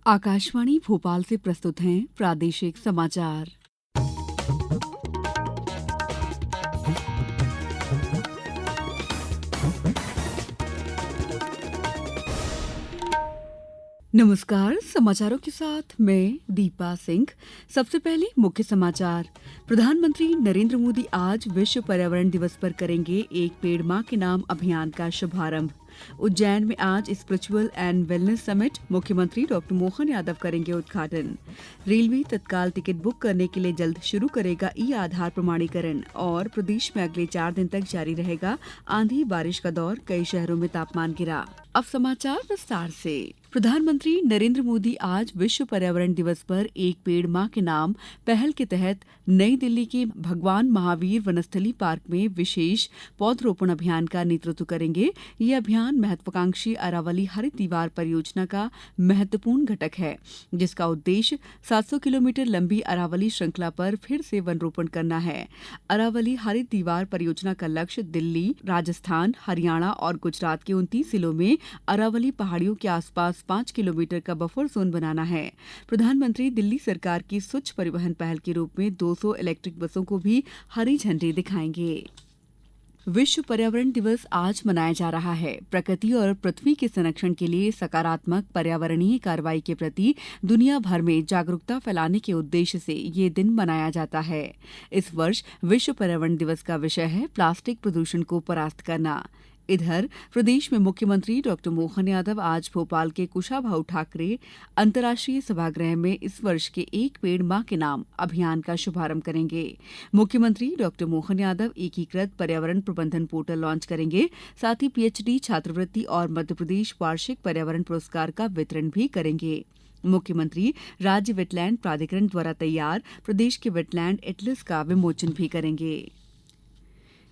आकाशवाणी भोपाल से प्रस्तुत हैं प्रादेशिक समाचार। नमस्कार, समाचारों के साथ मैं दीपा सिंह। सबसे पहले मुख्य समाचार। प्रधानमंत्री नरेंद्र मोदी आज विश्व पर्यावरण दिवस पर करेंगे एक पेड़ मां के नाम अभियान का शुभारंभ। उज्जैन में आज स्पिरिचुअल एंड वेलनेस समिट, मुख्यमंत्री डॉक्टर मोहन यादव करेंगे उद्घाटन। रेलवे तत्काल टिकट बुक करने के लिए जल्द शुरू करेगा ई आधार प्रमाणीकरण। और प्रदेश में अगले 4 दिन तक जारी रहेगा आंधी बारिश का दौर, कई शहरों में तापमान गिरा। अब समाचार विस्तार से। प्रधानमंत्री नरेंद्र मोदी आज विश्व पर्यावरण दिवस पर एक पेड़ मां के नाम पहल के तहत नई दिल्ली के भगवान महावीर वनस्थली पार्क में विशेष पौधरोपण अभियान का नेतृत्व करेंगे। ये अभियान महत्वाकांक्षी अरावली हरित दीवार परियोजना का महत्वपूर्ण घटक है, जिसका उद्देश्य 700 किलोमीटर लंबी अरावली श्रृंखला पर फिर से वन रोपण करना है। अरावली हरित दीवार परियोजना का लक्ष्य दिल्ली, राजस्थान, हरियाणा और गुजरात के 29 जिलों में अरावली पहाड़ियों के आसपास 5 किलोमीटर का बफर जोन बनाना है। प्रधानमंत्री दिल्ली सरकार की स्वच्छ परिवहन पहल के रूप में 200 इलेक्ट्रिक बसों को भी हरी झंडी दिखाएंगे। विश्व पर्यावरण दिवस आज मनाया जा रहा है। प्रकृति और पृथ्वी के संरक्षण के लिए सकारात्मक पर्यावरणीय कार्रवाई के प्रति दुनिया भर में जागरूकता फैलाने के उद्देश्य से ये दिन मनाया जाता है। इस वर्ष विश्व पर्यावरण दिवस का विषय है प्लास्टिक प्रदूषण को परास्त करना। इधर प्रदेश में मुख्यमंत्री डॉक्टर मोहन यादव आज भोपाल के कुशाभाऊ ठाकरे अंतर्राष्ट्रीय सभागृह में इस वर्ष के एक पेड़ मां के नाम अभियान का शुभारंभ करेंगे। मुख्यमंत्री डॉक्टर मोहन यादव एकीकृत पर्यावरण प्रबंधन पोर्टल लॉन्च करेंगे। साथ ही पीएचडी छात्रवृत्ति और मध्यप्रदेश वार्षिक पर्यावरण पुरस्कार का वितरण भी करेंगे। मुख्यमंत्री राज्य वेटलैंड प्राधिकरण द्वारा तैयार प्रदेश के वेटलैंड एटलस का विमोचन भी करेंगे।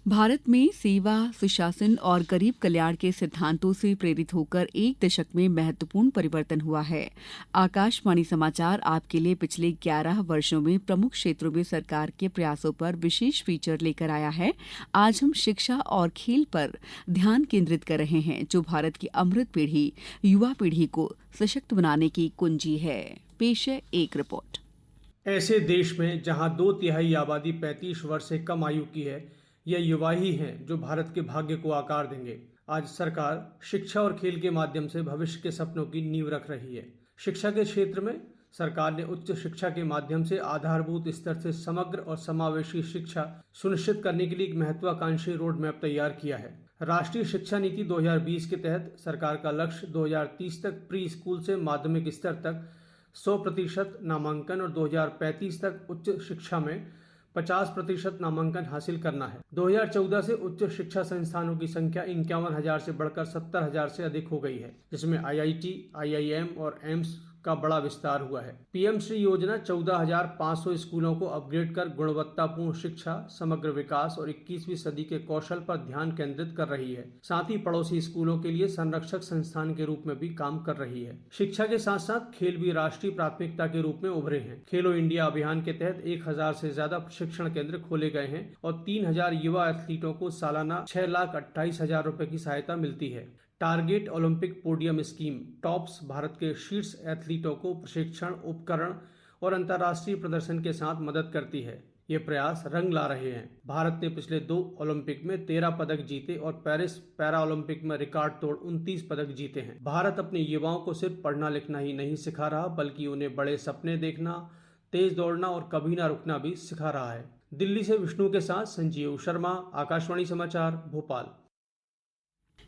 भारत में सेवा, सुशासन और गरीब कल्याण के सिद्धांतों से प्रेरित होकर एक दशक में महत्वपूर्ण परिवर्तन हुआ है। आकाशवाणी समाचार आपके लिए पिछले 11 वर्षों में प्रमुख क्षेत्रों में सरकार के प्रयासों पर विशेष फीचर लेकर आया है। आज हम शिक्षा और खेल पर ध्यान केंद्रित कर रहे हैं, जो भारत की अमृत पीढ़ी, युवा पीढ़ी को सशक्त बनाने की कुंजी है। पेश है एक रिपोर्ट। ऐसे देश में जहां 2/3 आबादी 35 वर्ष से कम आयु की है, यह युवा ही हैं जो भारत के भाग्य को आकार देंगे। आज सरकार शिक्षा और खेल के माध्यम से भविष्य के सपनों की नींव रख रही है। शिक्षा के क्षेत्र में सरकार ने उच्च शिक्षा के माध्यम से आधारभूत स्तर से समग्र और समावेशी शिक्षा सुनिश्चित करने के लिए एक महत्वाकांक्षी रोड मैप तैयार किया है। राष्ट्रीय शिक्षा नीति 2020 के तहत सरकार का लक्ष्य 2030 तक प्री स्कूल से माध्यमिक स्तर तक 100% नामांकन और 2035 तक उच्च शिक्षा में 50% नामांकन हासिल करना है। 2014 से उच्च शिक्षा संस्थानों की संख्या 51,000 से बढ़कर 70,000 से अधिक हो गई है, जिसमें आईआईटी, आईआईएम और एम्स का बड़ा विस्तार हुआ है। पीएम श्री योजना 14,500 स्कूलों को अपग्रेड कर गुणवत्तापूर्ण शिक्षा, समग्र विकास और 21वीं सदी के कौशल पर ध्यान केंद्रित कर रही है। साथ ही पड़ोसी स्कूलों के लिए संरक्षक संस्थान के रूप में भी काम कर रही है। शिक्षा के साथ साथ खेल भी राष्ट्रीय प्राथमिकता के रूप में उभरे हैं। खेलो इंडिया अभियान के तहत 1,000 से ज्यादा प्रशिक्षण केंद्र खोले गए हैं और 3,000 युवा एथलीटों को सालाना 6,28,000 रुपए की सहायता मिलती है। Target Olympic podium scheme tops Bharat के शीर्ष एथलीटों को प्रशिक्षण, उपकरण और अंतर्राष्ट्रीय प्रदर्शन के साथ मदद करती है। ये प्रयास रंग ला रहे हैं। भारत ने पिछले 2 ओलंपिक में 13 पदक जीते और पेरिस पैरा ओलंपिक में रिकॉर्ड तोड़ 29 पदक जीते हैं। भारत अपने युवाओं को सिर्फ पढ़ना लिखना ही नहीं सिखा रहा, बल्कि उन्हें बड़े सपने देखना, तेज दौड़ना और कभी ना रुकना भी सिखा रहा है। दिल्ली से विष्णु के साथ संजीव शर्मा, आकाशवाणी समाचार, भोपाल।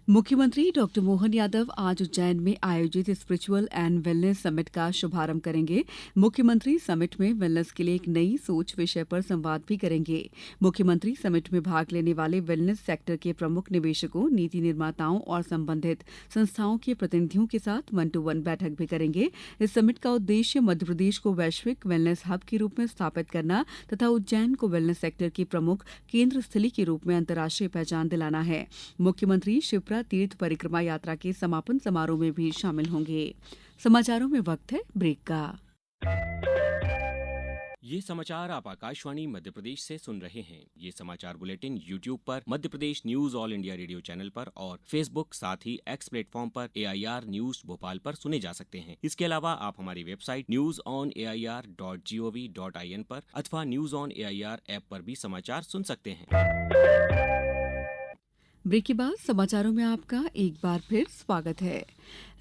मुख्यमंत्री डॉक्टर मोहन यादव आज उज्जैन में आयोजित स्पिरिचुअल एंड वेलनेस समिट का शुभारंभ करेंगे। मुख्यमंत्री समिट में वेलनेस के लिए एक नई सोच विषय पर संवाद भी करेंगे। मुख्यमंत्री समिट में भाग लेने वाले वेलनेस सेक्टर के प्रमुख निवेशकों, नीति निर्माताओं और संबंधित संस्थाओं के प्रतिनिधियों के साथ 1-to-1 बैठक भी करेंगे। इस समिट का उद्देश्य मध्यप्रदेश को वैश्विक वेलनेस हब के रूप में स्थापित करना तथा उज्जैन को वेलनेस सेक्टर की प्रमुख केंद्र स्थली के रूप में अंतर्राष्ट्रीय पहचान दिलाना है। मुख्यमंत्री शिप्रा तीर्थ परिक्रमा यात्रा के समापन समारोह में भी शामिल होंगे। समाचारों में वक्त है ब्रेक का। ये समाचार आप आकाशवाणी मध्य प्रदेश से सुन रहे हैं। ये समाचार बुलेटिन YouTube पर Madhya Pradesh news all India radio channel पर और Facebook साथ ही X प्लेटफॉर्म पर AIR न्यूज भोपाल पर सुने जा सकते हैं। इसके अलावा आप हमारी वेबसाइट newsonair.gov.in पर अथवा न्यूज ऑन AIR ऐप पर भी समाचार सुन सकते हैं। ब्रेक के बाद समाचारों में आपका एक बार फिर स्वागत है।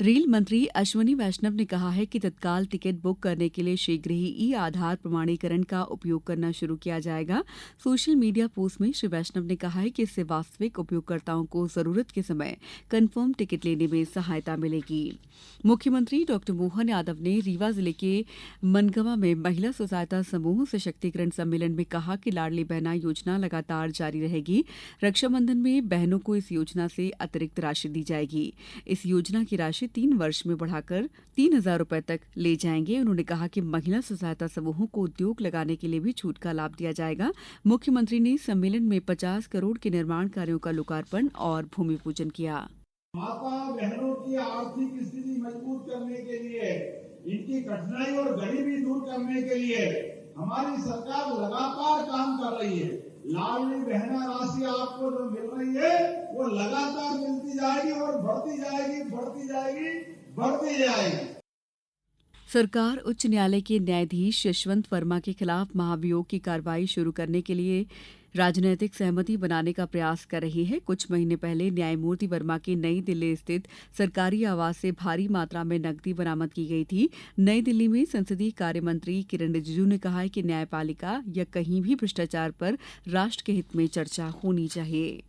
रेल मंत्री अश्विनी वैष्णव ने कहा है कि तत्काल टिकट बुक करने के लिए शीघ्र ही ई-आधार प्रमाणीकरण का उपयोग करना शुरू किया जाएगा। सोशल मीडिया पोस्ट में श्री वैष्णव ने कहा है कि इससे वास्तविक उपयोगकर्ताओं को जरूरत के समय कन्फर्म टिकट लेने में सहायता मिलेगी। मुख्यमंत्री डॉक्टर मोहन यादव ने रीवा जिले के मनगवा में महिला स्व सहायता समूह सशक्तिकरण सम्मेलन में कहा कि लाडली बहना योजना लगातार जारी रहेगी। रक्षाबंधन में बहनों को इस योजना से अतिरिक्त राशि दी जाएगी। इस योजना की राशि 3 वर्ष में बढ़ाकर 3,000 रुपए तक ले जाएंगे। उन्होंने कहा कि महिला स्व सहायता समूहों को उद्योग लगाने के लिए भी छूट का लाभ दिया जाएगा। मुख्यमंत्री ने सम्मेलन में 50 करोड़ के निर्माण कार्यों का लोकार्पण और भूमि पूजन किया। माता बहनों की आर्थिक स्थिति मजबूत करने के लिए, इनकी कठिनाई और गरीबी दूर करने के लिए हमारी सरकार लगातार काम कर रही है। लाडली बहना राशि आपको जो मिल रही है वो लगातार मिलती जाएगी और बढ़ती जाएगी, बढ़ती जाएगी, बढ़ती जाएगी। सरकार उच्च न्यायालय के न्यायाधीश यशवंत वर्मा के खिलाफ महाभियोग की कार्रवाई शुरू करने के लिए राजनैतिक सहमति बनाने का प्रयास कर रही है। कुछ महीने पहले न्यायमूर्ति वर्मा की नई दिल्ली स्थित सरकारी आवास से भारी मात्रा में नकदी बरामद की गई थी। नई दिल्ली में संसदीय कार्य मंत्री किरण रिजिजू ने कहा है कि न्यायपालिका या कहीं भी भ्रष्टाचार पर राष्ट्र के हित में चर्चा होनी चाहिए।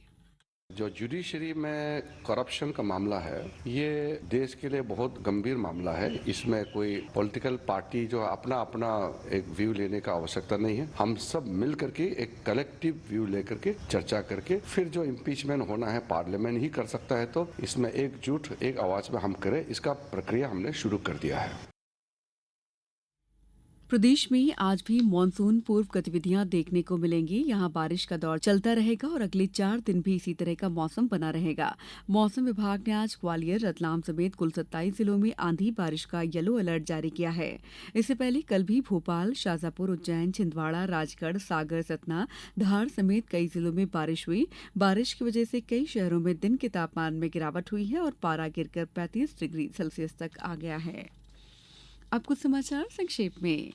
जो जुडिशरी में करप्शन का मामला है, ये देश के लिए बहुत गंभीर मामला है। इसमें कोई पॉलिटिकल पार्टी जो अपना एक व्यू लेने का आवश्यकता नहीं है। हम सब मिल करके एक कलेक्टिव व्यू लेकर के चर्चा करके फिर जो इम्पीचमेंट होना है पार्लियामेंट ही कर सकता है। तो इसमें एकजुट एक आवाज में हम करें, इसका प्रक्रिया हमने शुरू कर दिया है। प्रदेश में आज भी मानसून पूर्व गतिविधियां देखने को मिलेंगी। यहां बारिश का दौर चलता रहेगा और अगले 4 दिन भी इसी तरह का मौसम बना रहेगा। मौसम विभाग ने आज ग्वालियर, रतलाम समेत कुल 27 जिलों में आंधी बारिश का येलो अलर्ट जारी किया है। इससे पहले कल भी भोपाल, शाजापुर, उज्जैन, छिंदवाड़ा, राजगढ़, सागर, सतना, धार समेत कई जिलों में बारिश हुई। बारिश की वजह से कई शहरों में दिन के तापमान में गिरावट हुई है और पारा गिरकर 35 डिग्री सेल्सियस तक आ गया है। अब कुछ समाचार संक्षेप में।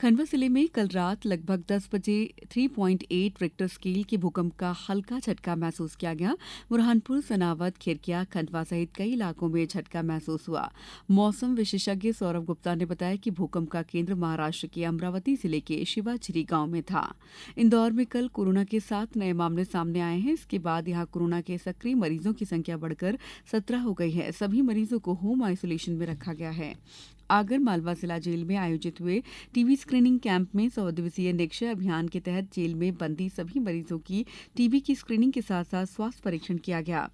खंडवा जिले में कल रात लगभग 10 बजे 3.8 रिक्टर स्केल के भूकंप का हल्का झटका महसूस किया गया। बुरहानपुर, सनावद, खिरकिया, खंडवा सहित कई इलाकों में झटका महसूस हुआ। मौसम विशेषज्ञ सौरभ गुप्ता ने बताया कि भूकंप का केंद्र महाराष्ट्र के अमरावती जिले के शिवाझिरी गांव में था। इंदौर में कल कोरोना के 7 नए मामले सामने आए हैं। इसके बाद यहां कोरोना के सक्रिय मरीजों की संख्या बढ़कर 17 हो गई है। सभी मरीजों को होम आइसोलेशन में रखा गया है। आगर मालवा जिला जेल में आयोजित हुए टीबी स्क्रीनिंग कैंप में 100 दिवसीय निक्षय अभियान के तहत जेल में बंदी सभी मरीजों की टीबी की स्क्रीनिंग के साथ साथ स्वास्थ्य परीक्षण किया गया।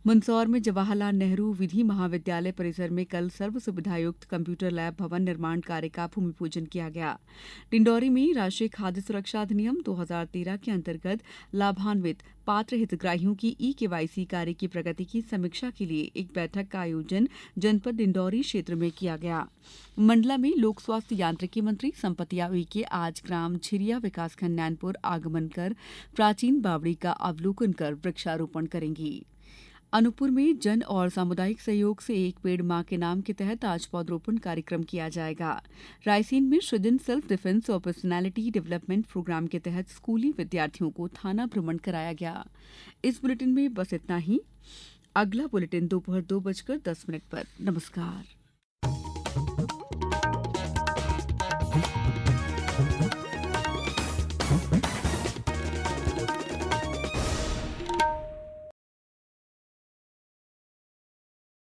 मंदसौर में जवाहरलाल नेहरू विधि महाविद्यालय परिसर में कल सर्व सुविधायुक्त कंप्यूटर लैब भवन निर्माण कार्य का भूमि पूजन किया गया। डिंडौरी में राष्ट्रीय खाद्य सुरक्षा अधिनियम 2013 के अंतर्गत लाभान्वित पात्र हितग्राहियों की ई-केवाईसी कार्य की प्रगति की समीक्षा के लिए एक बैठक का आयोजन जनपद डिंडौरी क्षेत्र में किया गया। मंडला में लोक स्वास्थ्य यांत्रिकी मंत्री संपतिया उइके आज ग्राम झिरिया विकासखंड नैनपुर आगमन कर प्राचीन बावड़ी का अवलोकन कर वृक्षारोपण करेंगी। अनूपपुर में जन और सामुदायिक सहयोग से एक पेड़ मां के नाम के तहत आज पौधरोपण कार्यक्रम किया जाएगा। रायसेन में सृजन सेल्फ डिफेंस और पर्सनालिटी डेवलपमेंट प्रोग्राम के तहत स्कूली विद्यार्थियों को थाना भ्रमण कराया गया। इस बुलेटिन में बस इतना ही। अगला बुलेटिन दोपहर 2:10 पर। नमस्कार।